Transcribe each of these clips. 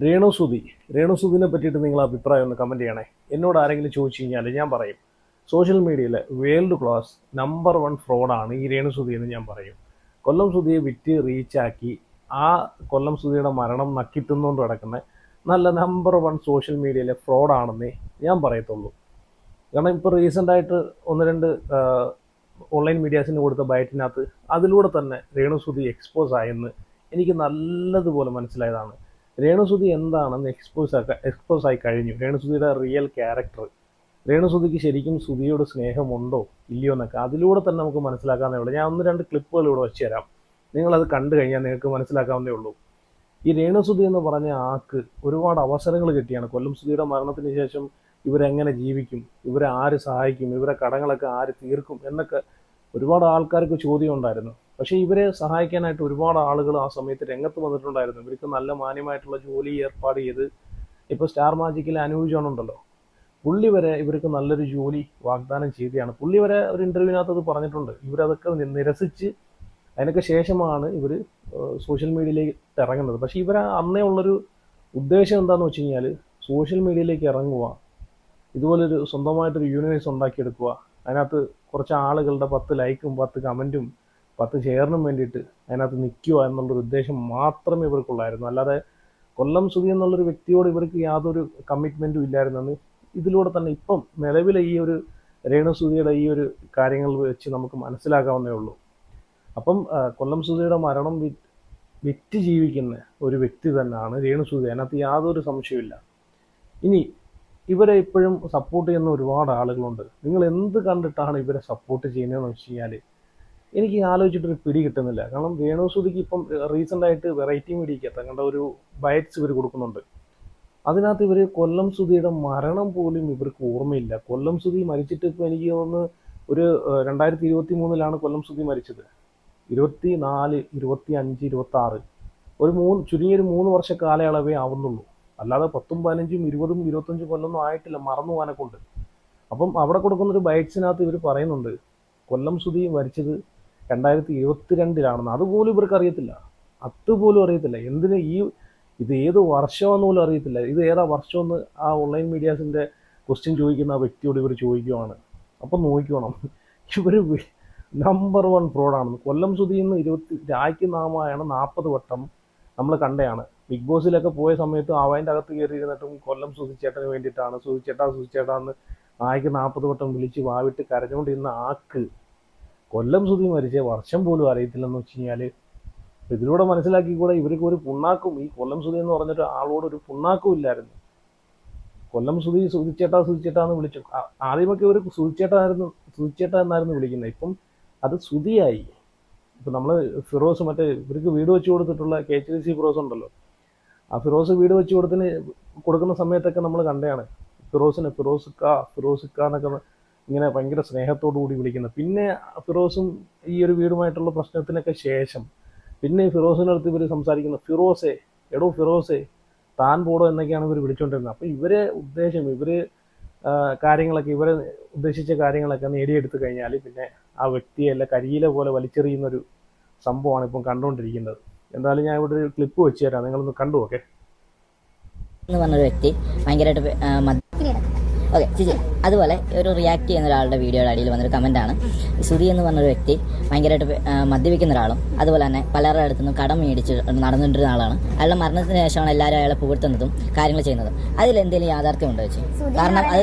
രേണുസുതി രേണുസുതിനെ പറ്റിയിട്ട് നിങ്ങൾ അഭിപ്രായം ഒന്ന് കമൻറ്റ് ചെയ്യണേ. എന്നോട് ആരെങ്കിലും ചോദിച്ചു കഴിഞ്ഞാൽ ഞാൻ പറയും സോഷ്യൽ മീഡിയയിലെ വേൾഡ് ക്ലാസ് നമ്പർ വൺ ഫ്രോഡാണ് ഈ രേണുസുതി എന്ന് ഞാൻ പറയും. കൊല്ലം സുതിയെ വിറ്റ് റീച്ചാക്കി ആ കൊല്ലം സുതിയുടെ മരണം നക്കിത്തുന്നുകൊണ്ട് കിടക്കുന്ന നല്ല നമ്പർ വൺ സോഷ്യൽ മീഡിയയിലെ ഫ്രോഡാണെന്നേ ഞാൻ പറയത്തുള്ളൂ. കാരണം ഇപ്പോൾ റീസെൻ്റായിട്ട് ഒന്ന് രണ്ട് ഓൺലൈൻ മീഡിയാസിന് കൊടുത്ത ബയറ്റിനകത്ത് അതിലൂടെ തന്നെ രേണുസുതി എക്സ്പോസ് ആയെന്ന് എനിക്ക് നല്ലതുപോലെ മനസ്സിലായതാണ്. രേണുസുതി എന്താണെന്ന് എക്സ്പോസ് ആയി കഴിഞ്ഞു. രേണുസുതിയുടെ റിയൽ ക്യാരക്ടർ, രേണുസുതിക്ക് ശരിക്കും സുതിയോട് സ്നേഹമുണ്ടോ ഇല്ലയോ എന്നൊക്കെ അതിലൂടെ തന്നെ നമുക്ക് മനസ്സിലാക്കാവുന്നേ ഉള്ളൂ. ഞാൻ ഒന്ന് രണ്ട് ക്ലിപ്പുകൾ ഇവിടെ വെച്ച് തരാം, നിങ്ങളത് കണ്ടു കഴിഞ്ഞാൽ നിങ്ങൾക്ക് മനസ്സിലാക്കാവുന്നേ ഉള്ളൂ. ഈ രേണുസുതി എന്ന് പറഞ്ഞ ആൾക്ക് ഒരുപാട് അവസരങ്ങൾ കിട്ടിയാണ്. കൊല്ലം സുതിയുടെ മരണത്തിന് ശേഷം ഇവരെങ്ങനെ ജീവിക്കും, ഇവരെ ആര് സഹായിക്കും, ഇവരെ കടങ്ങളൊക്കെ ആര് തീർക്കും എന്നൊക്കെ ഒരുപാട് ആൾക്കാർക്ക് ചോദ്യം ഉണ്ടായിരുന്നു. പക്ഷേ ഇവരെ സഹായിക്കാനായിട്ട് ഒരുപാട് ആളുകൾ ആ സമയത്ത് രംഗത്ത് വന്നിട്ടുണ്ടായിരുന്നു. ഇവർക്ക് നല്ല മാന്യമായിട്ടുള്ള ജോലി ഏർപ്പാട് ചെയ്ത്, ഇപ്പോൾ സ്റ്റാർ മാജിക്കിലെ അനൂപ് ജോൺ ഉണ്ടല്ലോ, പുള്ളി വരെ ഇവർക്ക് നല്ലൊരു ജോലി വാഗ്ദാനം ചെയ്തതാണ്. പുള്ളി വരെ ഒരു ഇൻ്റർവ്യൂവിനകത്ത് അത് പറഞ്ഞിട്ടുണ്ട്. ഇവരതൊക്കെ നിരസിച്ച് അതിനൊക്കെ ശേഷമാണ് ഇവർ സോഷ്യൽ മീഡിയയിലേക്ക് ഇറങ്ങുന്നത്. പക്ഷേ ഇവർ അന്നേ ഉള്ളൊരു ഉദ്ദേശം എന്താണെന്ന് വെച്ച് കഴിഞ്ഞാൽ സോഷ്യൽ മീഡിയയിലേക്ക് ഇറങ്ങുക, ഇതുപോലൊരു സ്വന്തമായിട്ടൊരു യൂണിവേഴ്സ് ഉണ്ടാക്കിയെടുക്കുക, അതിനകത്ത് കുറച്ച് ആളുകളുടെ 10 ലൈക്കും 10 കമൻറ്റും 10 ഷെയറിനും വേണ്ടിയിട്ട് അതിനകത്ത് നിൽക്കുക എന്നുള്ളൊരു ഉദ്ദേശം മാത്രമേ ഇവർക്കുള്ളായിരുന്നു. അല്ലാതെ കൊല്ലം സുധി എന്നുള്ളൊരു വ്യക്തിയോട് ഇവർക്ക് യാതൊരു കമ്മിറ്റ്മെൻറ്റും ഇല്ലായിരുന്നെന്ന് ഇതിലൂടെ തന്നെ ഇപ്പം നിലവിലെ ഈ ഒരു രേണുസുധിയുടെ ഈ ഒരു കാര്യങ്ങൾ വെച്ച് നമുക്ക് മനസ്സിലാക്കാവുന്നേ ഉള്ളൂ. അപ്പം കൊല്ലം സുധിയുടെ മരണം വിറ്റ് ജീവിക്കുന്ന ഒരു വ്യക്തി തന്നെയാണ് രേണുസുധി, അതിനകത്ത് യാതൊരു സംശയമില്ല. ഇനി ഇവരെ ഇപ്പോഴും സപ്പോർട്ട് ചെയ്യുന്ന ഒരുപാട് ആളുകളുണ്ട്. നിങ്ങൾ എന്ത് കണ്ടിട്ടാണ് ഇവരെ സപ്പോർട്ട് ചെയ്യുന്നതെന്ന് വെച്ച് കഴിഞ്ഞാൽ എനിക്ക് ആലോചിച്ചിട്ടൊരു പിടി കിട്ടുന്നില്ല. കാരണം രേണുസുധിക്ക് ഇപ്പം റീസെൻ്റായിട്ട് വെറൈറ്റി മീഡിയയ്ക്ക് തങ്ങളുടെ ഒരു ബൈറ്റ്സ് ഇവർ കൊടുക്കുന്നുണ്ട്. അതിനകത്ത് ഇവർ കൊല്ലം സുധിയുടെ മരണം പോലും ഇവർക്ക് ഓർമ്മയില്ല. കൊല്ലം സുധി മരിച്ചിട്ട് ഇപ്പോൾ എനിക്ക് തോന്നുന്നു ഒരു 2023 കൊല്ലം സുധി മരിച്ചത്. 24, 25, 26 ചുരുങ്ങിയൊരു 3 വർഷ കാലയളവേ ആവുന്നുള്ളൂ. അല്ലാതെ 10, 15, 20, 25 കൊല്ലമൊന്നും ആയിട്ടില്ല, മറന്നു പോകാനെ കൊണ്ട്. അപ്പം അവിടെ കൊടുക്കുന്നൊരു ബൈറ്റ്സിനകത്ത് ഇവർ പറയുന്നുണ്ട് കൊല്ലം സുധി മരിച്ചത് 2022 അതുപോലും ഇവർക്ക് അറിയത്തില്ല, അതുപോലും അറിയത്തില്ല. എന്തിന് ഇത് ഏത് വർഷമാണെന്ന് പോലും അറിയത്തില്ല. ഇത് ഏതാ വർഷമെന്ന് ആ ഓൺലൈൻ മീഡിയാസിൻ്റെ ക്വസ്റ്റ്യൻ ചോദിക്കുന്ന ആ വ്യക്തിയോട് ഇവർ ചോദിക്കുവാണ്. അപ്പം നോക്കിക്കോണം, ഇവർ നമ്പർ വൺ ഫ്രോഡാണെന്ന്. കൊല്ലം സുധി എന്ന് രായ്ക്ക് നാമമാണ് 40 വട്ടം നമ്മൾ കണ്ടയാണ്. ബിഗ് ബോസിലൊക്കെ പോയ സമയത്ത് അവൻ്റെ അകത്ത് കയറിയിരുന്നിട്ടും കൊല്ലം സുധിച്ചേട്ടന് വേണ്ടിയിട്ടാണ് സുധിച്ചേട്ടാ എന്ന് ആയിക്ക് 40 വട്ടം വിളിച്ച് വാവിട്ട് കരഞ്ഞുകൊണ്ടിരുന്ന ആക്ക് കൊല്ലം സുധി മരിച്ച വർഷം പോലും അറിയത്തില്ലെന്ന് വെച്ച് കഴിഞ്ഞാൽ ഇതിലൂടെ മനസ്സിലാക്കിക്കൂടെ ഇവർക്ക് ഒരു പുണ്ണാക്കും, ഈ കൊല്ലം സുധി എന്ന് പറഞ്ഞിട്ട് ആളോട് ഒരു പുണ്ണാക്കും ഇല്ലായിരുന്നു. കൊല്ലം സുധി സുധിച്ചേട്ടാ എന്ന് വിളിച്ചു. ആദ്യമൊക്കെ ഇവർ സുധിച്ചേട്ടാ എന്നായിരുന്നു വിളിക്കുന്നത്. ഇപ്പം അത് സുധിയായി. ഇപ്പം നമ്മൾ ഫിറോസ് ഇവർക്ക് വീട് വെച്ച് കൊടുത്തിട്ടുള്ള KHDC ഫിറോസ് ഉണ്ടല്ലോ, ആ ഫിറോസ് വീട് വെച്ച് കൊടുക്കുന്ന സമയത്തൊക്കെ നമ്മൾ കണ്ടതാണ് ഫിറോസിനെ ഫിറോസിക്ക എന്നൊക്കെ ഇങ്ങനെ ഭയങ്കര സ്നേഹത്തോടു കൂടി വിളിക്കുന്നത്. പിന്നെ ഫിറോസും ഈ ഒരു വീടുമായിട്ടുള്ള പ്രശ്നത്തിനൊക്കെ ശേഷം പിന്നെ ഈ ഫിറോസിനടുത്ത് ഇവർ സംസാരിക്കുന്ന ഫിറോസെ, എടോ ഫിറോസെ താൻ പോടോ എന്നൊക്കെയാണ് ഇവർ വിളിച്ചുകൊണ്ടിരുന്നത്. അപ്പോൾ ഇവരെ ഉദ്ദേശം കാര്യങ്ങളൊക്കെ ഇവരെ ഉദ്ദേശിച്ച കാര്യങ്ങളൊക്കെ നേടിയെടുത്തു കഴിഞ്ഞാൽ പിന്നെ ആ വ്യക്തിയെ അല്ല കരിയില പോലെ വലിച്ചെറിയുന്നൊരു സംഭവമാണ് ഇപ്പം കണ്ടുകൊണ്ടിരിക്കുന്നത്. എന്തായാലും ഞാൻ ഇവിടെ ഒരു ക്ലിപ്പ് വെച്ച് തരാം, നിങ്ങളൊന്ന് കണ്ടു നോക്കെ. എന്ന് പറഞ്ഞൊരു വ്യക്തി ഭയങ്കരമായിട്ട് ഓക്കെ ചേച്ചി, അതുപോലെ ഒരു റിയാക്ട് ചെയ്യുന്ന ഒരാളുടെ വീഡിയോയുടെ അടിയിൽ വന്നൊരു കമൻറ്റാണ്, സുധി എന്ന് പറഞ്ഞൊരു വ്യക്തി ഭയങ്കരമായിട്ട് മദ്യപിക്കുന്ന ഒരാളും അതുപോലെ തന്നെ പലരുടെ അടുത്തു നിന്നും കടം മേടിച്ച് നടന്നുകൊണ്ടിരുന്ന ആളാണ്. അയാളുടെ മരണത്തിന് ശേഷമാണ് എല്ലാവരും അയാളെ പുകഴ്ത്തുന്നതും കാര്യങ്ങൾ ചെയ്യുന്നതും. അതിലെന്തെങ്കിലും യാഥാർത്ഥ്യം ഉണ്ടോ ചേച്ചി? കാരണം അത്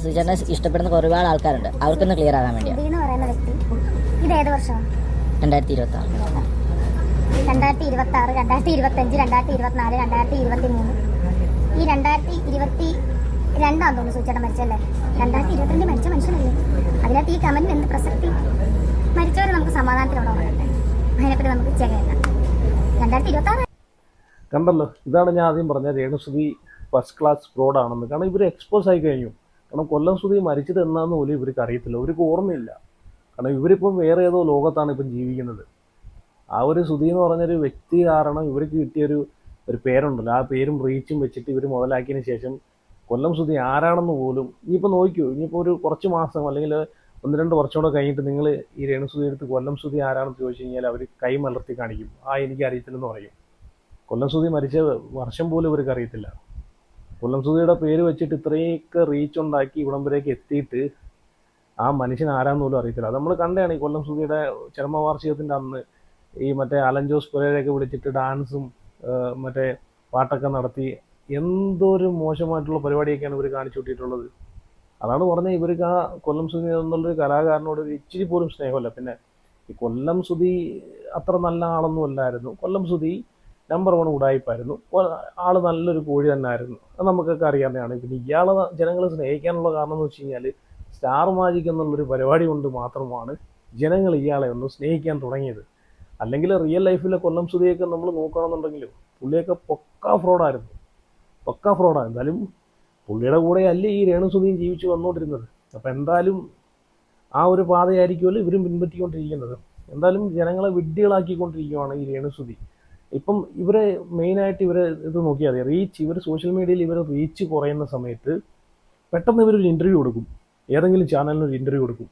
സുചേട്ടനെ ഇഷ്ടപ്പെടുന്ന ഒരുപാട് ആൾക്കാരുണ്ട്, അവർക്കൊന്ന് ക്ലിയർ ആകാൻ വേണ്ടിയാണ്. 2026, 2026, 2025, 2024, 2023 ഈ 2022 തോന്നുന്നു സൂചിച്ചേട്ടൻ മരിച്ചല്ലേ. 2022 മരിച്ച മനുഷ്യനല്ലേ. അതിനകത്ത് ഈ കമന്റ് എന്ത് പ്രസക്തി? മരിച്ചവരെ നമുക്ക് സമാധാനത്തിനോടെ പറയട്ടെ, അതിനെപ്പറ്റി നമുക്ക് ചെകയല്ല. 2026 കണ്ടല്ലോ, ഇതാണ് ഞാൻ ആദ്യം പറഞ്ഞ രേണുസുധി ഫസ്റ്റ് ക്ലാസ് ഫ്രോഡാണെന്ന്. കാരണം ഇവർ എക്സ്പോസ് ആയി കഴിഞ്ഞു. കാരണം കൊല്ലം സുധി മരിച്ചത് എന്നാന്ന് പോലും ഇവർക്ക് അറിയത്തില്ല, ഇവർക്ക് ഓർമ്മയില്ല. കാരണം ഇവരിപ്പം വേറെ ഏതോ ലോകത്താണ് ഇപ്പം ജീവിക്കുന്നത്. ആ ഒരു സുധി എന്ന് പറഞ്ഞൊരു വ്യക്തി കാരണം ഇവർക്ക് കിട്ടിയൊരു പേരുണ്ടല്ലോ, ആ പേരും റീച്ചും വെച്ചിട്ട് ഇവർ മുതലാക്കിയതിന് ശേഷം കൊല്ലം സുധി ആരാണെന്ന് പോലും ഇനിയിപ്പോൾ നോക്കൂ. ഇനിയിപ്പോൾ ഒരു കുറച്ച് മാസം അല്ലെങ്കിൽ 1-2 വർഷം കൂടെ കഴിഞ്ഞിട്ട് നിങ്ങൾ ഈ രേണുസുധി എടുത്ത് കൊല്ലം സുധി ആരാണെന്ന് ചോദിച്ചു കഴിഞ്ഞാൽ അവർ കൈ മലർത്തി കാണിക്കും, എനിക്ക് അറിയത്തില്ലെന്ന് പറയും. കൊല്ലം സുധി മരിച്ച വർഷം പോലും ഇവർക്ക് അറിയത്തില്ല. കൊല്ലം സുധിയുടെ പേര് വെച്ചിട്ട് ഇത്രയൊക്കെ റീച്ച് ഉണ്ടാക്കി ഇവിടം വരേക്ക് എത്തിയിട്ട് ആ മനുഷ്യൻ ആരാന്ന് പോലും അറിയത്തില്ല. അത് നമ്മൾ കണ്ടാണ് ഈ കൊല്ലം സുധിയുടെ ചരമവാർഷികത്തിൻ്റെ അന്ന് ഈ മറ്റേ അലൻ ജോസ് പെരേരയൊക്കെ വിളിച്ചിട്ട് ഡാൻസും മറ്റേ പാട്ടൊക്കെ നടത്തി എന്തൊരു മോശമായിട്ടുള്ള പരിപാടിയൊക്കെയാണ് ഇവർ കാണിച്ചു കൂട്ടിയിട്ടുള്ളത്. അതാണ് പറഞ്ഞത്, ഇവർക്ക് ആ കൊല്ലം സുധി എന്നുള്ളൊരു കലാകാരനോട് ഒരു ഇച്ചിരി പോലും സ്നേഹമല്ല. പിന്നെ ഈ കൊല്ലം സുധി അത്ര നല്ല ആളൊന്നും അല്ലായിരുന്നു. കൊല്ലം സുധി നമ്പർ 1 ഉടായിപ്പായിരുന്നു. ആള് നല്ലൊരു കോഴി തന്നെ ആയിരുന്നു, അത് നമുക്കൊക്കെ അറിയാവുന്നതാണ്. പിന്നെ ഇയാളെ ജനങ്ങൾ സ്നേഹിക്കാനുള്ള കാരണം എന്ന് വെച്ച് കഴിഞ്ഞാൽ സ്റ്റാർ മാജിക് എന്നുള്ളൊരു പരിപാടി കൊണ്ട് മാത്രമാണ് ജനങ്ങൾ ഇയാളെ ഒന്ന് സ്നേഹിക്കാൻ തുടങ്ങിയത്. അല്ലെങ്കിൽ റിയൽ ലൈഫിലെ കൊല്ലം സുധിയൊക്കെ നമ്മൾ നോക്കുകയാണെന്നുണ്ടെങ്കിലും പുള്ളിയൊക്കെ പക്കാ ഫ്രോഡായിരുന്നു. എന്തായാലും പുള്ളിയുടെ കൂടെ അല്ലേ ഈ രേണുസുധിയും ജീവിച്ച് വന്നുകൊണ്ടിരുന്നത്. അപ്പം എന്തായാലും ആ ഒരു പാതയായിരിക്കുമല്ലോ ഇവരും പിൻപറ്റിക്കൊണ്ടിരിക്കുന്നത്. എന്തായാലും ജനങ്ങളെ വിഡ്ഢികളാക്കിക്കൊണ്ടിരിക്കുകയാണ് ഈ രേണുസുധി. ഇപ്പം ഇവരെ മെയിനായിട്ട് ഇത് നോക്കിയാൽ മതി, റീച്ച്. ഇവർ സോഷ്യൽ മീഡിയയിൽ റീച്ച് കുറയുന്ന സമയത്ത് പെട്ടെന്ന് ഇവരൊരു ഇൻ്റർവ്യൂ കൊടുക്കും, ഏതെങ്കിലും ചാനലിനൊരു ഇൻ്റർവ്യൂ കൊടുക്കും,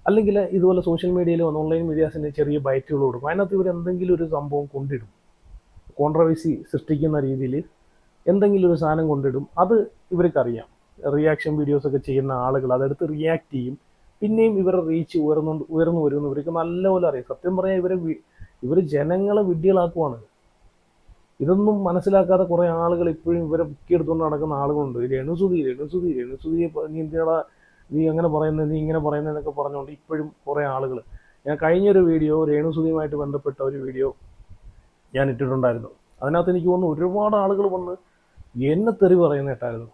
അല്ലെങ്കിൽ ഇതുപോലെ സോഷ്യൽ മീഡിയയിൽ ഓൺലൈൻ മീഡിയാസിൻ്റെ ചെറിയ ബൈറ്റുകൾ കൊടുക്കും. അതിനകത്ത് ഇവർ എന്തെങ്കിലും ഒരു സംഭവം കൊണ്ടിടും, കോൺട്രവേഴ്സി സൃഷ്ടിക്കുന്ന രീതിയിൽ എന്തെങ്കിലും ഒരു സാധനം കൊണ്ടിടും. അത് ഇവർക്കറിയാം. റിയാക്ഷൻ വീഡിയോസൊക്കെ ചെയ്യുന്ന ആളുകൾ അതെടുത്ത് റിയാക്ട് ചെയ്യും. പിന്നെയും ഇവരുടെ റീച്ച് ഉയർന്നു വരുമെന്ന് ഇവർക്ക് നല്ലപോലെ അറിയാം. സത്യം പറഞ്ഞാൽ ഇവർ ജനങ്ങളെ വിഡ്ഢികളാക്കുവാണ്. ഇതൊന്നും മനസ്സിലാക്കാതെ കുറേ ആളുകൾ ഇപ്പോഴും ഇവരെ ബുക്കിയെടുത്തുകൊണ്ട് നടക്കുന്ന ആളുകളുണ്ട്. രേണുസുധി നീ അങ്ങനെ പറയുന്നത്, നീ ഇങ്ങനെ പറയുന്നതെന്നൊക്കെ പറഞ്ഞുകൊണ്ട് ഇപ്പോഴും കുറേ ആളുകൾ. ഞാൻ കഴിഞ്ഞൊരു വീഡിയോ രേണുസുധിയുമായിട്ട് ബന്ധപ്പെട്ട ഒരു വീഡിയോ ഞാൻ ഇട്ടിട്ടുണ്ടായിരുന്നു. അതിനകത്ത് എനിക്ക് തോന്നുന്നു ഒരുപാട് ആളുകൾ വന്ന് എന്നെ തെറി പറയുന്ന കേട്ടായിരുന്നു.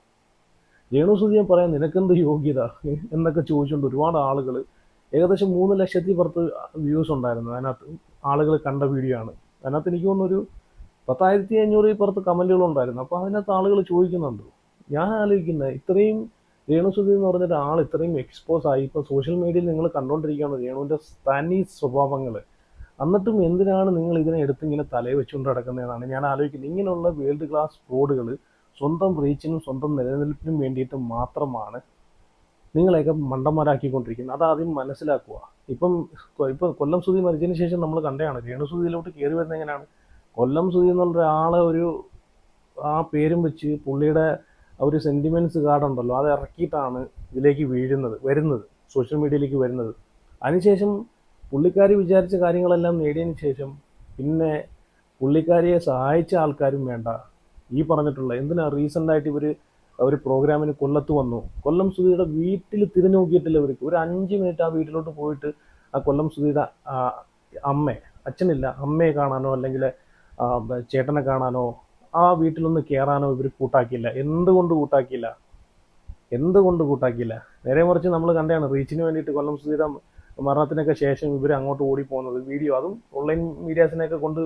രേണുസുധിയെ പറയാൻ നിനക്കെന്ത് യോഗ്യത എന്നൊക്കെ ചോദിച്ചുകൊണ്ട് ഒരുപാട് ആളുകൾ, ഏകദേശം 3 ലക്ഷത്തിൽ പുറത്ത് വ്യൂസ് ഉണ്ടായിരുന്നു. അതിനകത്ത് ആളുകൾ കണ്ട വീഡിയോ ആണ്. അതിനകത്ത് എനിക്ക് തോന്നുന്നു ഒരു 10,500 പുറത്ത് കമൻറ്റുകളുണ്ടായിരുന്നു. അപ്പോൾ അതിനകത്ത് ആളുകൾ ചോദിക്കുന്നുണ്ട്. ഞാൻ ആലോചിക്കുന്നത്, ഇത്രയും രേണുസുധി എന്ന് പറഞ്ഞൊരു ആൾ ഇത്രയും എക്സ്പോസ് ആയി ഇപ്പോൾ സോഷ്യൽ മീഡിയയിൽ നിങ്ങൾ കണ്ടുകൊണ്ടിരിക്കുകയാണ് രേണുവിൻ്റെ തനി സ്വഭാവങ്ങൾ. എന്നിട്ടും എന്തിനാണ് നിങ്ങൾ ഇതിനെ എടുത്ത് ഇങ്ങനെ തലയിൽ വെച്ചുകൊണ്ട് നടക്കുന്നതെന്നാണ് ഞാൻ ആലോചിക്കുന്നത്. ഇങ്ങനെയുള്ള വേൾഡ് ക്ലാസ് ഫ്രോഡുകൾ സ്വന്തം റീച്ചിനും സ്വന്തം നിലനിൽപ്പിനും വേണ്ടിയിട്ട് മാത്രമാണ് നിങ്ങളെയൊക്കെ മണ്ടന്മാരാക്കിക്കൊണ്ടിരിക്കുന്നത്. അതാദ്യം മനസ്സിലാക്കുക. ഇപ്പം കൊല്ലം സുധി മരിച്ചതിന് ശേഷം നമ്മൾ കണ്ടതാണ് രേണുസുധിയിലോട്ട് കയറി വരുന്നത് എങ്ങനെയാണ്. കൊല്ലം സുധി എന്നുള്ള ഒരാളെ ആ പേരും വെച്ച് പുള്ളിയുടെ ഒരു സെൻറ്റിമെൻറ്റ്സ് കാർഡുണ്ടല്ലോ അത് ഇറക്കിയിട്ടാണ് ഇതിലേക്ക് വരുന്നത് സോഷ്യൽ മീഡിയയിലേക്ക് വരുന്നത്. അതിനുശേഷം പുള്ളിക്കാരി വിചാരിച്ച കാര്യങ്ങളെല്ലാം നേടിയതിന് ശേഷം പിന്നെ പുള്ളിക്കാരിയെ സഹായിച്ച ആൾക്കാരും വേണ്ട. ഈ പറഞ്ഞിട്ടുള്ള എന്തിനാ റീസെൻ്റായിട്ട് ഒരു പ്രോഗ്രാമിന് കൊല്ലത്ത് വന്നു. കൊല്ലം സുധിയുടെ വീട്ടിൽ തിരിഞ്ഞു നോക്കിയിട്ടില്ല ഇവർക്ക്. ഒരു 5 മിനിറ്റ് ആ വീട്ടിലോട്ട് പോയിട്ട് ആ കൊല്ലം സുധിയുടെ അമ്മയെ കാണാനോ അല്ലെങ്കിൽ ചേട്ടനെ കാണാനോ ആ വീട്ടിലൊന്ന് കയറാനോ ഇവർ കൂട്ടാക്കിയില്ല. എന്തുകൊണ്ട് കൂട്ടാക്കിയില്ല? നേരെ മറിച്ച് നമ്മൾ കണ്ടാണ് റീച്ചിന് വേണ്ടിയിട്ട് കൊല്ലം സുധിയുടെ മരണത്തിനൊക്കെ ശേഷം ഇവർ അങ്ങോട്ട് ഓടിപ്പോകുന്നത്. വീഡിയോ, അതും ഓൺലൈൻ മീഡിയാസിനെയൊക്കെ കൊണ്ട്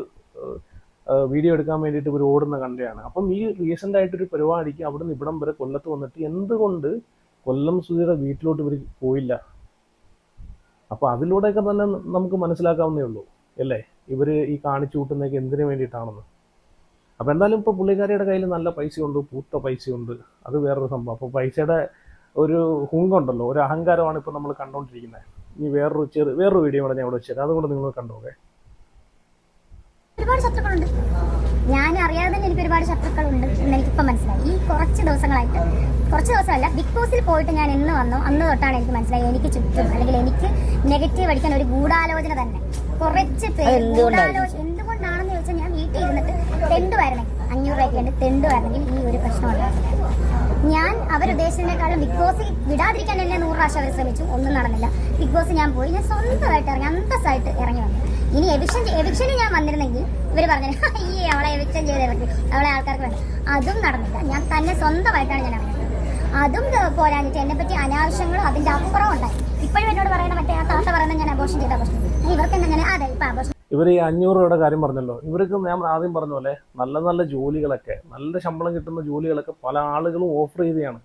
വീഡിയോ എടുക്കാൻ വേണ്ടിയിട്ട് ഇവർ ഓടുന്ന കണ്ടയാണ്. അപ്പം ഈ റീസെൻ്റ് ആയിട്ടൊരു പരിപാടിക്ക് അവിടെ നിന്ന് ഇവിടം വരെ കൊല്ലത്ത് വന്നിട്ട് എന്തുകൊണ്ട് കൊല്ലം സുധിയുടെ വീട്ടിലോട്ട് ഇവർ പോയില്ല? അപ്പോൾ അതിലൂടെയൊക്കെ തന്നെ നമുക്ക് മനസ്സിലാക്കാവുന്നേ ഉള്ളൂ അല്ലേ ഇവർ ഈ കാണിച്ചു കൂട്ടുന്നതൊക്കെ എന്തിനു വേണ്ടിയിട്ടാണെന്ന്. അപ്പോൾ എന്തായാലും ഇപ്പോൾ പുള്ളിക്കാരിയുടെ കയ്യിൽ നല്ല പൈസയുണ്ട്, പൂത്ത പൈസയുണ്ട്, അത് വേറൊരു സംഭവം. അപ്പോൾ പൈസയുടെ ഒരു ഹുങ്കുണ്ടല്ലോ, ഒരു അഹങ്കാരമാണ് ഇപ്പോൾ നമ്മൾ കണ്ടുകൊണ്ടിരിക്കുന്നത്. ഇനി വേറൊരു വീഡിയോ കൂടെ ഞാൻ ഇവിടെ വെച്ചത്, അതുകൊണ്ട് നിങ്ങൾ കണ്ടോക്കെ. ഒരുപാട് ശത്രുക്കളുണ്ട്. ഞാൻ അറിയാതെ തന്നെ എനിക്ക് ഒരുപാട് ശത്രുക്കളുണ്ട് എന്ന് എനിക്കിപ്പം മനസ്സിലായി. ഈ കുറച്ച് ദിവസമല്ല, ബിഗ് ബോസിൽ പോയിട്ട് ഞാൻ എന്ന് വന്നോ അന്ന് തൊട്ടാണ് എനിക്ക് മനസ്സിലായി എനിക്ക് ചുറ്റും അല്ലെങ്കിൽ എനിക്ക് നെഗറ്റീവ് അടിക്കാൻ ഒരു ഗൂഢാലോചന തന്നെ. കുറച്ച് പേര് എന്തുകൊണ്ടാണെന്ന് ചോദിച്ചാൽ, ഞാൻ വീട്ടിൽ ഇരുന്നിട്ട് തെണ്ടുവായിരുന്നെങ്കിൽ 500 രൂപയ്ക്ക് വേണ്ടി തെണ്ടുവായിരുന്നെങ്കിൽ ഈ ഒരു പ്രശ്നം ഉണ്ടാകുന്നില്ല. ഞാൻ അവരുദ്ദേശിച്ചതിനേക്കാളും ബിഗ് ബോസ് വിടാതിരിക്കാൻ എന്നെ 100 പ്രാവശ്യം അവർ ശ്രമിച്ചു, ഒന്നും നടന്നില്ല. ബിഗ് ബോസ് ഞാൻ പോയി, ഞാൻ സ്വന്തമായിട്ട് ഇറങ്ങി, അന്തസ്സായിട്ട് ഇറങ്ങി വന്നു. ഇനി എവിക്ഷന് ഞാൻ വന്നിരുന്നെങ്കിൽ ഇവർ പറഞ്ഞു ഈ അവളെ എവിക്ഷൻ ചെയ്ത് ഇറക്കി, അവളെ ആൾക്കാർക്ക് വേണം, അതും നടന്നില്ല. ഞാൻ തന്നെ സ്വന്തമായിട്ടാണ് ഞാൻ ഇറങ്ങിയത്. അതും പോരാഞ്ഞിട്ട് എന്നെ പറ്റി അനാവശ്യങ്ങളും അതിൻ്റെ അപ്പുറം ഉണ്ടായി. ഇപ്പോഴും എന്നോട് പറയുന്ന മറ്റേ ആ താത്ത പറയുന്നത് ഞാൻ അബോഷൻ ഇവർക്ക് എന്തെങ്ങനെ അതെ ഇപ്പം അബോഷൻ. ഇവർ ഈ 500 രൂപയുടെ കാര്യം പറഞ്ഞല്ലോ, ഇവർക്ക് ഞാൻ ആദ്യം പറഞ്ഞ പോലെ നല്ല ജോലികളൊക്കെ, നല്ല ശമ്പളം കിട്ടുന്ന ജോലികളൊക്കെ പല ആളുകളും ഓഫർ ചെയ്തതാണ്.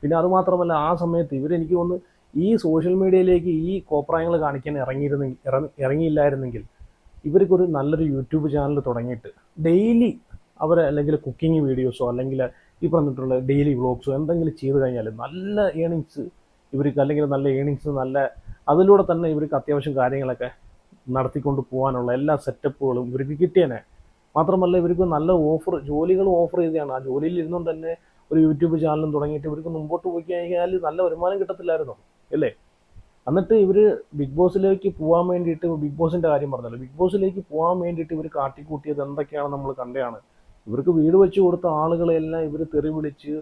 പിന്നെ അതുമാത്രമല്ല, ആ സമയത്ത് എനിക്ക് തോന്നുന്നു ഈ സോഷ്യൽ മീഡിയയിലേക്ക് ഈ കോപ്രായങ്ങൾ കാണിക്കാൻ ഇറങ്ങിയില്ലായിരുന്നെങ്കിൽ ഇവർക്കൊരു നല്ലൊരു യൂട്യൂബ് ചാനൽ തുടങ്ങിയിട്ട് ഡെയിലി അല്ലെങ്കിൽ കുക്കിംഗ് വീഡിയോസോ അല്ലെങ്കിൽ ഈ പറഞ്ഞിട്ടുള്ള ഡെയിലി വ്ളോഗ്സോ എന്തെങ്കിലും ചെയ്ത് കഴിഞ്ഞാൽ നല്ല ഏണിങ്സ് ഇവർക്ക്, അല്ലെങ്കിൽ നല്ല അതിലൂടെ തന്നെ ഇവർക്ക് അത്യാവശ്യം കാര്യങ്ങളൊക്കെ നടത്തിക്കൊണ്ട് പോകാനുള്ള എല്ലാ സെറ്റപ്പുകളും ഇവർക്ക് കിട്ടിയേനെ. മാത്രമല്ല ഇവർക്ക് നല്ല ഓഫർ ജോലികൾ ഓഫർ ചെയ്തതാണ്. ആ ജോലിയിൽ ഇരുന്നുകൊണ്ട് തന്നെ ഒരു യൂട്യൂബ് ചാനലും തുടങ്ങിയിട്ട് ഇവർക്ക് മുമ്പോട്ട് പോയി കഴിഞ്ഞാൽ നല്ല വരുമാനം കിട്ടത്തില്ലായിരുന്നോ അല്ലേ? എന്നിട്ട് ഇവർ ബിഗ് ബോസിലേക്ക് പോകാൻ വേണ്ടിയിട്ട്, ബിഗ് ബോസിൻ്റെ കാര്യം പറഞ്ഞല്ലോ, ബിഗ് ബോസിലേക്ക് പോകാൻ വേണ്ടിയിട്ട് ഇവർ കാട്ടിക്കൂട്ടിയത് എന്തൊക്കെയാണ് നമ്മൾ കണ്ടതാണ്. ഇവർക്ക് വീട് വെച്ച് കൊടുത്ത ആളുകളെല്ലാം ഇവർ തെറി വിളിച്ച്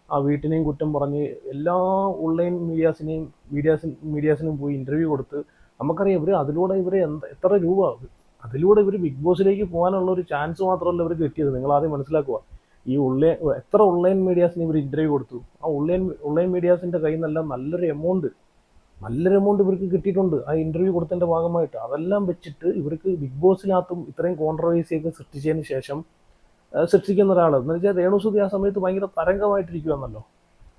ആ വീട്ടിനെയും കുറ്റം പറഞ്ഞ് എല്ലാ ഓൺലൈൻ മീഡിയാസിനും പോയി ഇൻ്റർവ്യൂ കൊടുത്ത്, നമുക്കറിയാം അതിലൂടെ ഇവർ എത്ര രൂപ, അതിലൂടെ ഇവർ ബിഗ് ബോസിലേക്ക് പോകാനുള്ള ഒരു ചാൻസ് മാത്രമല്ല ഇവർക്ക് കിട്ടിയത്. നിങ്ങൾ ആദ്യം മനസ്സിലാക്കുക. ഈ എത്ര ഓൺലൈൻ മീഡിയാസിന് ഇവർ ഇൻ്റർവ്യൂ കൊടുത്തു. ആ ഓൺലൈൻ മീഡിയാസിൻ്റെ കയ്യിൽ നിന്നെല്ലാം നല്ലൊരു എമൗണ്ട് ഇവർക്ക് കിട്ടിയിട്ടുണ്ട് ആ ഇൻ്റർവ്യൂ കൊടുത്തതിൻ്റെ ഭാഗമായിട്ട്. അതെല്ലാം വെച്ചിട്ട് ഇവർക്ക് ബിഗ് ബോസിനകത്തും ഇത്രയും കോൺട്രവേഴ്സിയൊക്കെ സൃഷ്ടിച്ചതിന് ശേഷം സൃഷ്ടിക്കുന്ന ഒരാൾ എന്ന് വെച്ചാൽ രേണുസുതി ആ സമയത്ത് ഭയങ്കര തരംഗമായിട്ടിരിക്കുകയാണല്ലോ.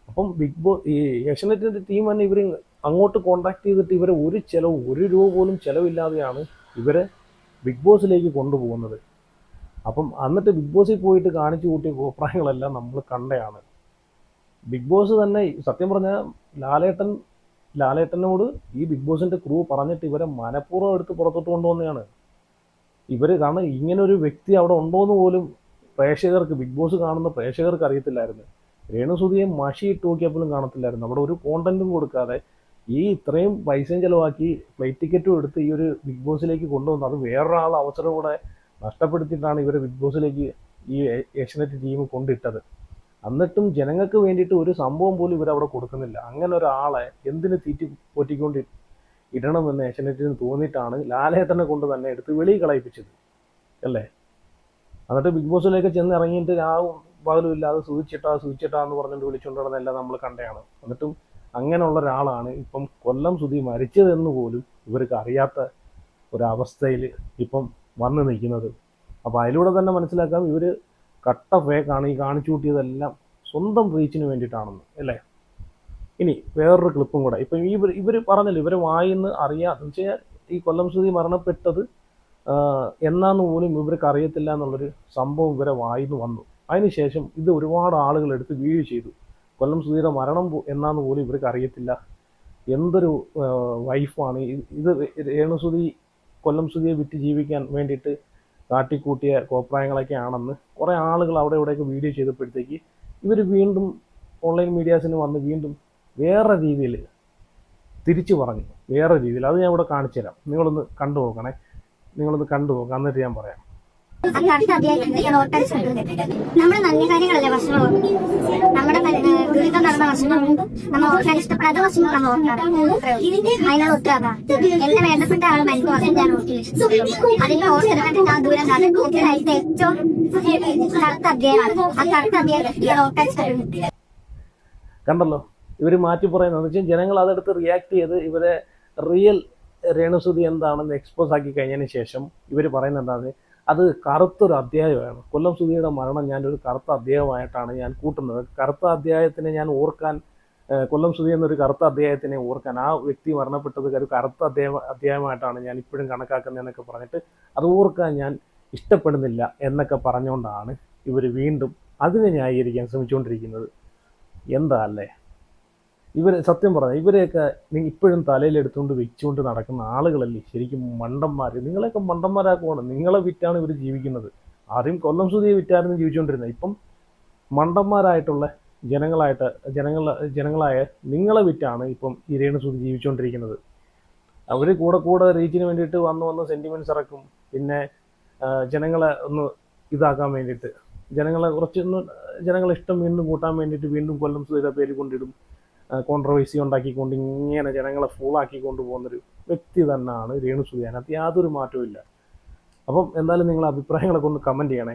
അപ്പം ഈ ഏഷ്യാനെറ്റിൻ്റെ ടീം തന്നെ ഇവർ അങ്ങോട്ട് കോൺടാക്ട് ചെയ്തിട്ട് ഇവരെ ഒരു രൂപ പോലും ചിലവില്ലാതെയാണ് ഇവരെ ബിഗ് ബോസിലേക്ക് കൊണ്ടുപോകുന്നത്. അപ്പം എന്നിട്ട് ബിഗ് ബോസിൽ പോയിട്ട് കാണിച്ചു കൂട്ടിയ കോപ്രായങ്ങളെല്ലാം നമ്മൾ കണ്ടയാണ്. ബിഗ് ബോസ് തന്നെ സത്യം പറഞ്ഞാൽ ലാലേട്ടനോട് ഈ ബിഗ് ബോസിൻ്റെ ക്രൂ പറഞ്ഞിട്ട് ഇവരെ മനഃപൂർവ്വം എടുത്ത് പുറത്തോട്ട് കൊണ്ടുവന്നതാണ്. കാരണം ഇങ്ങനെ ഒരു വ്യക്തി അവിടെ ഉണ്ടോയെന്ന് പോലും ബിഗ് ബോസ് കാണുന്ന പ്രേക്ഷകർക്ക് അറിയത്തില്ലായിരുന്നു. രേണുസുതിയെ മഷിയിട്ട് നോക്കിയപ്പോഴും കാണത്തില്ലായിരുന്നു. അവിടെ ഒരു കോണ്ടന്റും കൊടുക്കാതെ ഈ ഇത്രയും പൈസയും ചിലവാക്കി ഫ്ലൈറ്റ് ടിക്കറ്റും എടുത്ത് ഈ ഒരു ബിഗ് ബോസിലേക്ക് കൊണ്ടുവന്നു. അത് വേറൊരാൾ അവസരം കൂടെ നഷ്ടപ്പെടുത്തിയിട്ടാണ് ഇവരെ ബിഗ് ബോസിലേക്ക് ഈ ഏഷ്യാനെറ്റ് ടീം കൊണ്ടിട്ടത്. എന്നിട്ടും ജനങ്ങൾക്ക് വേണ്ടിയിട്ട് ഒരു സംഭവം പോലും ഇവരവിടെ കൊടുക്കുന്നില്ല. അങ്ങനെ ഒരാളെ എന്തിന് പോറ്റിക്കൊണ്ട് ഇടണമെന്ന് ഏഷ്യാനെറ്റിന് തോന്നിയിട്ടാണ് ലാലേട്ടനെ കൊണ്ട് തന്നെ എടുത്ത് വെളിയിൽ കളയിപ്പിച്ചത് അല്ലേ? എന്നിട്ട് ബിഗ് ബോസിലേക്ക് ചെന്ന് ഇറങ്ങിയിട്ട് പകലും ഇല്ലാതെ സൂചിച്ചിട്ടാ എന്ന് പറഞ്ഞുകൊണ്ട് വിളിച്ചുകൊണ്ട് നടന്നെല്ലാം നമ്മൾ കണ്ടതാണ്. എന്നിട്ടും അങ്ങനെയുള്ള ഒരാളാണ് ഇപ്പം കൊല്ലം സുധി മരിച്ചതെന്ന് പോലും ഇവർക്ക് അറിയാത്ത ഒരവസ്ഥയിൽ ഇപ്പം വന്ന് നിൽക്കുന്നത്. അപ്പോൾ അതിലൂടെ തന്നെ മനസ്സിലാക്കാം ഇവർ കട്ട ഫേക്കാണ്. ഈ കാണിച്ചു കൂട്ടിയതെല്ലാം സ്വന്തം റീച്ചിന് വേണ്ടിയിട്ടാണെന്ന് അല്ലേ? ഇനി വേറൊരു ക്ലിപ്പും കൂടെ. ഇപ്പം ഇവർ പറഞ്ഞല്ലോ, ഇവരെ വായിന്ന് അറിയാന്ന് വെച്ചാൽ ഈ കൊല്ലം സുധി മരണപ്പെട്ടത് എന്നാന്ന് പോലും ഇവർക്ക് അറിയത്തില്ല എന്നുള്ളൊരു സംഭവം ഇവരെ വായിന്ന് വന്നു. അതിനുശേഷം ഇത് ഒരുപാട് ആളുകൾ എടുത്ത് വീഡിയോ ചെയ്തു. കൊല്ലം സുധിയുടെ മരണം എന്നാന്ന് പോലും ഇവർക്ക് അറിയത്തില്ല. എന്തൊരു വൈഫാണ് ഇത്. രേണുസുതി കൊല്ലം സുധിയെ വിറ്റ് ജീവിക്കാൻ വേണ്ടിയിട്ട് കാട്ടിക്കൂട്ടിയ കോപ്രായങ്ങളൊക്കെ ആണെന്ന് കുറേ ആളുകൾ അവിടെ ഇവിടെയൊക്കെ വീഡിയോ ചെയ്തപ്പോഴത്തേക്ക് ഇവർ വീണ്ടും ഓൺലൈൻ മീഡിയാസിന് വന്ന് വീണ്ടും വേറെ രീതിയിൽ തിരിച്ചു പറഞ്ഞു. അത് ഞാൻ ഇവിടെ കാണിച്ചു തരാം. നിങ്ങളൊന്ന് കണ്ടു നോക്കണം, എന്നിട്ട് ഞാൻ പറയാം. അടുത്ത അധ്യായത്തിൽ ഞാൻ ഓർക്കാൻ ശ്രമിക്കുന്നത് നമ്മുടെ നല്ല കാര്യങ്ങളല്ലേ വർഷങ്ങൾ നമ്മുടെ ദുരിതം നടന്ന വർഷങ്ങൾ നമ്മൾ ഓർക്കാൻ ഇഷ്ടപ്പെടാത്ത വർഷങ്ങൾ നമ്മൾ ഓർക്കാറ്. അതിനാണ് ഒത്താകാം എന്നെ വേണ്ടപ്പെട്ട ആൾ മരിക്കും വർഷം ഞാൻ ഓർക്കില്ല. അതിനെ ഓർത്തെടുക്കേണ്ട ആ ദൂരം അതിന്റെ ഏറ്റവും കറുത്ത അധ്യായമാണ്. ആ കറുത്ത അധ്യായത്തിൽ ഞാൻ ഓർക്കാൻ ശ്രമിക്കുന്നത്. കണ്ടല്ലോ ഇവർ മാറ്റി പറയുന്നത് വെച്ചാൽ ജനങ്ങൾ അതെടുത്ത് റിയാക്ട് ചെയ്ത് ഇവരെ റിയൽ രേണുസുതി എന്താണെന്ന് എക്സ്പോസ് ആക്കി കഴിഞ്ഞതിന് ശേഷം ഇവർ പറയുന്നത് എന്താണ്, അത് കറുത്തൊരു അധ്യായമാണ്. കൊല്ലം സുധിയുടെ മരണം ഞാനൊരു കറുത്ത അധ്യായമായിട്ടാണ് ഞാൻ കൂട്ടുന്നത്. കറുത്ത അധ്യായത്തിനെ ഞാൻ ഓർക്കാൻ, കൊല്ലം സുധി എന്നൊരു കറുത്ത അധ്യായത്തിനെ ഓർക്കാൻ, ആ വ്യക്തി മരണപ്പെട്ടത് ഒരു കറുത്ത അധ്യായമായിട്ടാണ് ഞാൻ ഇപ്പോഴും കണക്കാക്കുന്നതെന്നൊക്കെ പറഞ്ഞിട്ട് അത് ഓർക്കാൻ ഞാൻ ഇഷ്ടപ്പെടുന്നില്ല എന്നൊക്കെ പറഞ്ഞുകൊണ്ടാണ് ഇവർ വീണ്ടും അതിനെ ന്യായീകരിക്കാൻ ശ്രമിച്ചുകൊണ്ടിരിക്കുന്നത്. എന്താ അല്ലേ? ഇവർ സത്യം പറഞ്ഞാൽ ഇവരെയൊക്കെ ഇപ്പോഴും തലയിലെടുത്തുകൊണ്ട് വെച്ചുകൊണ്ട് നടക്കുന്ന ആളുകളല്ലേ ശരിക്കും മണ്ടന്മാർ. നിങ്ങളെയൊക്കെ മണ്ടന്മാരാക്കുവാണ്. നിങ്ങളെ വിറ്റാണ് ഇവർ ജീവിക്കുന്നത്. ആദ്യം കൊല്ലം സുധിയെ വിറ്റായിരുന്നു ജീവിച്ചുകൊണ്ടിരുന്നത്. ഇപ്പം മണ്ടന്മാരായിട്ടുള്ള ജനങ്ങളായ നിങ്ങളെ വിറ്റാണ് ഇപ്പം ഈ രേണുസുധി ജീവിച്ചുകൊണ്ടിരിക്കുന്നത്. അവർ കൂടെ റീച്ചിന് വേണ്ടിയിട്ട് വന്ന് സെൻറ്റിമെൻറ്റ്സ് ഇറക്കും. പിന്നെ ജനങ്ങളെ ഒന്ന് ഇതാക്കാൻ വേണ്ടിയിട്ട്, ജനങ്ങളെ ഇഷ്ടം വീണ്ടും കൂട്ടാൻ വേണ്ടിയിട്ട് വീണ്ടും കൊല്ലം സുധിയുടെ പേര് കൊണ്ടിടും. കോൺട്രവേഴ്സി ഉണ്ടാക്കിക്കൊണ്ട് ഇങ്ങനെ ജനങ്ങളെ ഫുള്ളാക്കിക്കൊണ്ട് പോകുന്നൊരു വ്യക്തി തന്നെയാണ് രേണുസുധി. അതിനകത്ത് യാതൊരു മാറ്റവും ഇല്ല. അപ്പം എന്തായാലും നിങ്ങളുടെ അഭിപ്രായങ്ങളൊക്കെ ഒന്ന് കമൻറ്റ് ചെയ്യണേ.